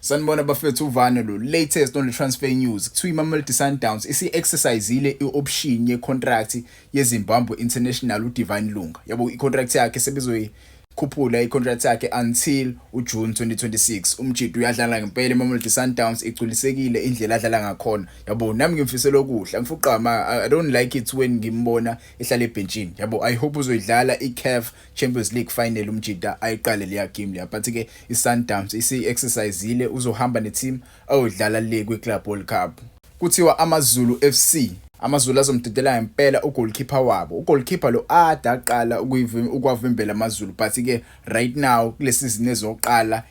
Sanibona bafethu uvane lo latest on the transfer news kuthiwa iMamelodi Sundowns isi-exercisile i-option ye-contract yeZimbabwe International uDivine Lunga. Yabo i-contract yakhe sebezoyikhuphula i-contract yakhe until uJune 2026. Umjidi uyadlala ngempela iMamelodi Sundowns igculisekile indlela adlala ngakhona. Yabo nami ngimfisela okuhle. Angifuqama I don't like it when ngimbona ehlala ebhenchini. Yabo I hope uzoyidlala i-CAF Champions League final umjida ayiqale leya game leya. But ke iSundowns isi-exercisile uzohamba neteam ayodlala le kwi-Club World Cup. Kuthiwa AmaZulu FC AmaZulu azomdedela ngempela ugoalkeeper wabo. Ugoalkeeper lo adaqala ukwavimbela AmaZulu but ke right now kule season ezoqala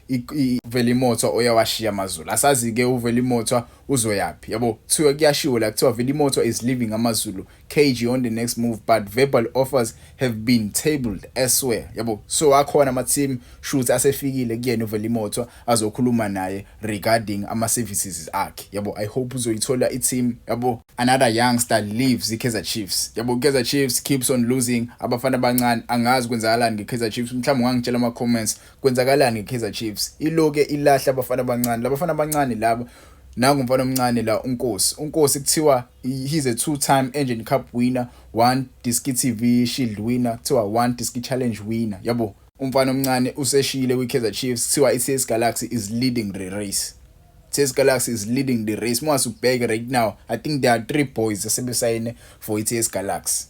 uVelimoto oyawashiya AmaZulu. Asazi ke uVelimoto uzoyapi. Yabo kuthiwa kuyashiwo la kuthiwa Velimoto is leaving AmaZulu. KG on the next move but verbal offers have been tabled elsewhere. Yabo so akhona ama team shoot asefikile kuyena uVelimoto azokhuluma naye regarding ama services akhe. Yabo I hope uzoyithola i-team. Yabo another youngster leaves iKaizer Chiefs. Yabo Kaizer Chiefs keeps on losing. Abafana abancane angazi kwenzakalani ngeKaizer Chiefs. Mhlawumbe ungangitshela ama comments kwenzakalani ngeKaizer Chiefs. Iloke ilahla abafana abancane. Labafana abancane labo nangu umfana omncane la uNkosi kuthiwa he's a two-time Engine Cup winner, one Diski TV Shield winner, kuthiwa one Diski Challenge winner. Yabo umfana omncane useshile kwiKaizer Chiefs kuthiwa iTS Galaxy is leading the race. TS Galaxy is leading the race. Mwasi ubheke right now I think there are 3 boys asebesayine for iTS Galaxy.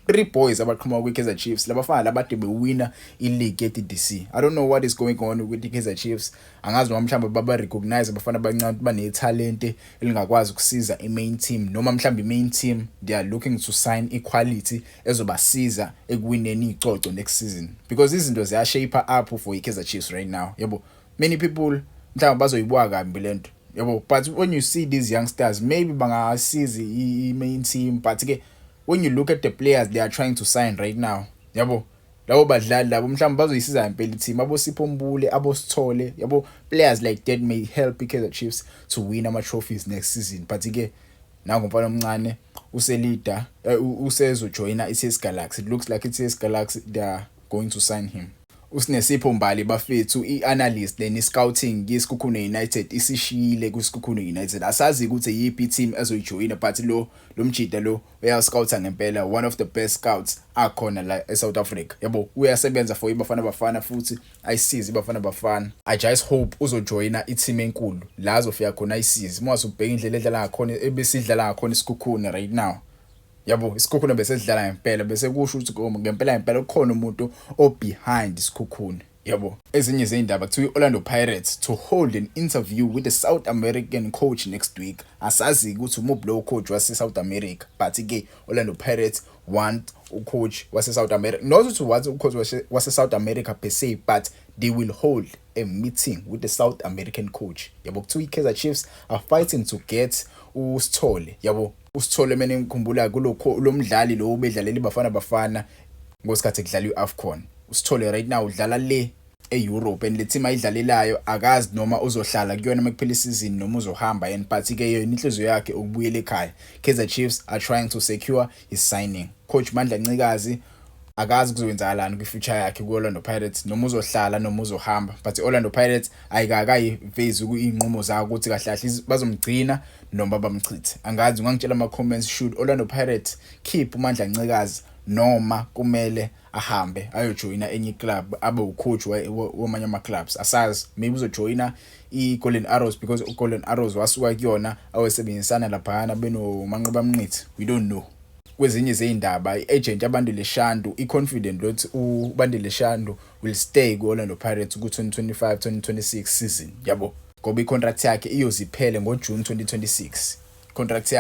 3 boys abaqhuma kwiKaizer Chiefs labafana labade bewina ileague yeDC. I don't know what is going on with iKaizer Chiefs. Angazi noma mhlawumbe baba recognize abafana abancane bane talent elingakwazi ukusiza imain team noma mhlawumbe imain team they are looking to sign equality ezobasiza ekuwineni icoco next season because izinto ziya shape up for iKaizer Chiefs right now. Yabo many people mhlawumbe bazoyibuka kambi lento. Yabo but when you see these youngsters maybe bangasiza imain team but ke when you look at the players they are trying to sign right now, yabo labo badlali labo mhlawumbe bazoyisiza impela team abo Siphombule abo Sithole yabo players like that may help iKaizer Chiefs to win ama trophies next season but ke nangu umfana omncane uselida usezojoina iTS Galaxy. It looks like iTS Galaxy they are going to sign him. Usinesipho Mbali bafethu i-analyst leni scouting yeSikhukhune United isishiyile kuSikhukhune United. Asazi ukuthi yipi team ezoyijoina but lo mjida lo uyascoutha ngempela one of the best scouts akhona la eSouth Africa. Yabo uyasebenza for iBafana Bafana futhi ayisize iBafana Bafana. I just hope uzojoina i-team enkulu la azofika khona ayisize. Mwase ubheka indlela edlala ngakhona ebesidlala ngakhona iSikhukhune right now. Yabo isikhukhune bese sidlala ngempela bese kusho ukuthi ngempela ukhona umuntu behind isikhukhune. Yabo ezinye zeindaba kuthiwa iOrlando Pirates to hold an interview with the South American coach next week. Asazi ukuthi umublo coach wase South America but ke Orlando Pirates want coach wase South America, not to what coach wase South America per se but they will hold a meeting with the South American coach. Yabo kuthiwa iKaizer Chiefs are fighting to get uSithole. Yabo uSithole mina ngikhumbula kulokho lo mdlali lo ubedlalela iBafana Bafana ngosikhathi kudlala iAFCON. uSithole right now udlala le eEurope and le team ayidlalelayo akazi noma uzohlala kuyona makuphela isizini noma uzohamba and but ke yona inhliziyo yakhe ukubuyela ekhaya. Kaizer Chiefs are trying to secure his signing. Coach Mandla Ncikazi akazi kuzowenzakalani kwi-future yakhe kuOrlando Pirates noma uzohlala noma uzohamba but iOrlando Pirates ayikakayivezi kuinqumo zayo ukuthi kahle bazomgcina noma bamchithe. Angazi ungangitshela ama comments should Orlando Pirates keep uMandla Ncikazi noma kumele ahambe ayojoina enye club abe ucoach wamanye ama clubs. Asazi maybe uzojoina iGolden Arrows because uGolden Arrows wasuka kuyona awesebenzisana lapha beno Manqoba Mnqithi. We don't know. Kwezinye zeindaba iagent yaBandile Shandu iconfident ukuthi uBandile Shandu will stay kuOrlando Pirates ku-2025-2026 season. Yabo ngoba icontract yakhe iyoziphele ngoJune 2026. I-contract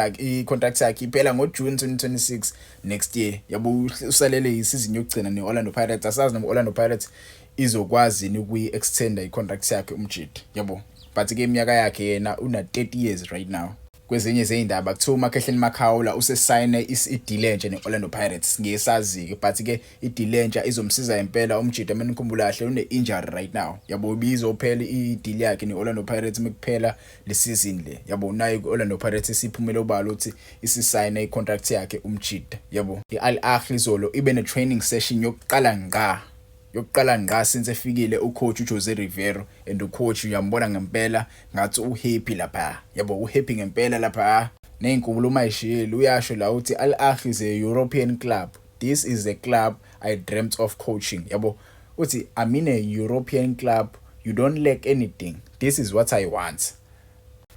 yakhe iphela ngoJune 2026 next year. Yabo usalele isizini yokugcina neOrlando Pirates. Asazi noma Orlando Pirates izokwazi ukuyi-extenda icontract yakhe umjidi. Yabo but ke iminyaka yakhe yena una 30 years right now. Kwezinye zeindaba kuthiwa uMakhehleni Makhawula usesayine iDilenja neOrlando Pirates ngesazi but ke iDilenja izomsiza impela umjidi mina ngikhumbula kahle une-injury right now. Yabo bizophela ideal yakhe neOrlando Pirates mekuphela le season le. Yabo nayo iOrlando Pirates isiphumele obala ukuthi isisayine icontract yakhe umjidi. Yabo iAl Ahly zolo ibe ne training session yokuqala ngqa yokuqala ngqa since efikile ucoach uJose Rivero and ucoach uyambona ngempela ngathi uhappy lapha yabo uhappy ngempela lapha nezinkulumo ayishilo uyasho la uthi Al Ahly is a European club. This is the club I dreamt of coaching yabo uthi I'm in a European club, you don't lack anything, this is what I want.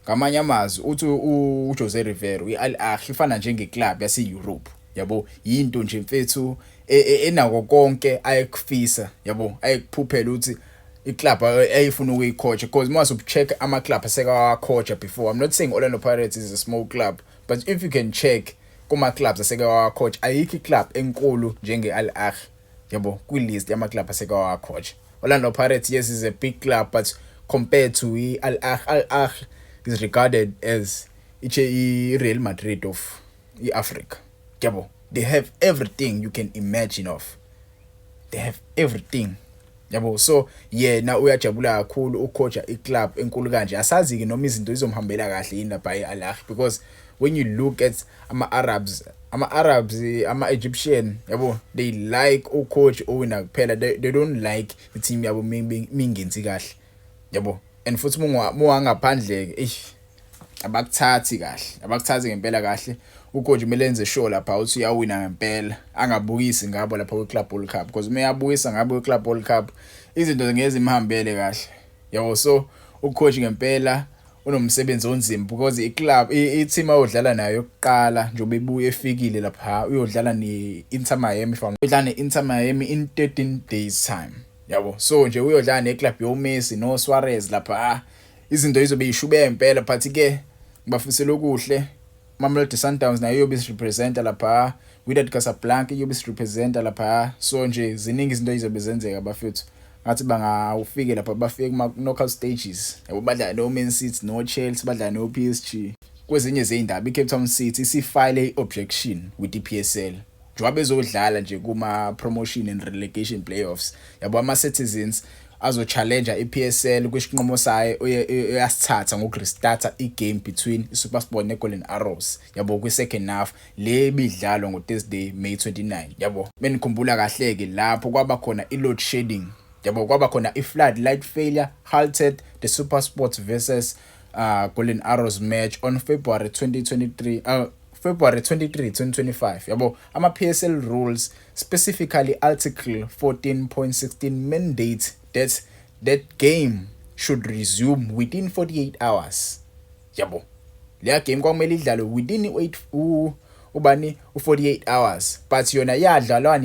Ngamanye amazwi uthi uJose Rivero iAl Ahly ifana njengeclub yase-Europe yabo yinto nje mfethu enako konke ayekufisa yabo ayekuphuphela ukuthi iclub ayifuna ukuyicoach because mase ucheck ama club aseka coach before. I'm not saying Orlando Pirates is a small club, but if you can check kuma clubs aseka coach ayikho club enkulu njenge Al Ahly yabo kwi list yama club aseka coach. Orlando Pirates yes is a big club, but compared to Al Ahly is regarded as Real Madrid of Africa. Yabo, they have everything you can imagine of. They have everything. Yabo, so yeah, na uyajabula kakhulu ucoacha iclub enkulu kanje. Asazi ke noma izinto izomhambela kahle indaba yeAl Ahly, because when you look at ama-Arabs, ama-Egyptian, yabo, they like ucoach owina kuphela. They don't like the team yabo mingenzi kahle. Yabo. And futhi muwangaphandle abakuthathi ngempela kahle ucoach kumele enze sure lapha uthi uyawina ngempela angabuyisi ngabo lapha kwiClub World Cup, because mayabuyisa ngabo kwiClub World Cup izinto ngeze imhambele kahle yabo. So ucoach ngempela unomsebenzi onzima because iclub i-team ayodlala nayo yokuqala njengoba ibuye efikile lapha uyodlala neInter Miami neInter Miami in 13 days time yabo. So nje uyodlala neclub yoMessi no Suarez lapha izinto izobe yishube impela, but ke ngibafisela okuhle. Mamelodi Sundowns nayo iyobe represent lapha, Wydad Casablanca iyobe represent lapha. So nje ziningi izinto izobe zenzeka bafethu ngathi bangawufike lapha bafike kuma knockout stages yabo. Badla no Man City no Chelsea, badla no PSG. Kwezinye zeindaba iCape Town City isifile objection with iPSL njengoba bezodlala nje kuma promotion and relegation playoffs yabo. Ama Citizens azo challenge iPSL kwisinqumo sayo uyasithatha ngokurestart igame between iSuperSport neGolden Arrows yabo kwi-second half le bidlalo ngoThursday May 29 yabo. Benikhumbula kahle ke lapho kwaba khona i-load shedding yabo, kwaba khona i-flood light failure halted the SuperSport versus Golden Arrows match on February 23, 2025 yabo. Ama PSL rules, specifically article 14.16 mandate that game should resume within 48 hours yabo. Leya game kwamele idlale within 48 hours, but yona yadlalwa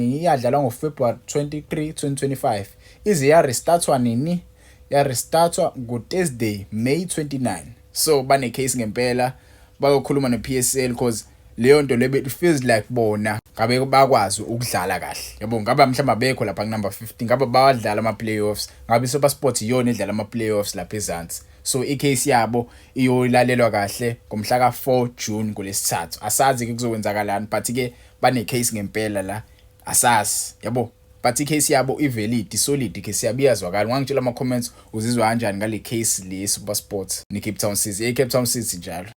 ngo February 23, 2025 ize ya restartwa nini, ya restartwa ngo Thursday May 29. So bane case ngempela bayokhuluma nePSL because leyo nto lebe it feels like bona ngabe bakwazi ukudlala kahle yabo. Ngaba mhlamba bekho lapha ku number 15, ngaba bawadlala ama playoffs, ngabe SuperSport iyona edlala ama playoffs lapha ezansi. So icase yabo iyolalelwa kahle ngomhla ka4 June ngolesithathu. Asazi ke kuzokwenzakalani, but ke bane case ngempela la asazi yabo, but icase yabo ivalid solid case yabiyazwakala. Ngangitshela ama comments uzizwa kanjani ngale case le SuperSport neCape Town City. eCape Town City njalo.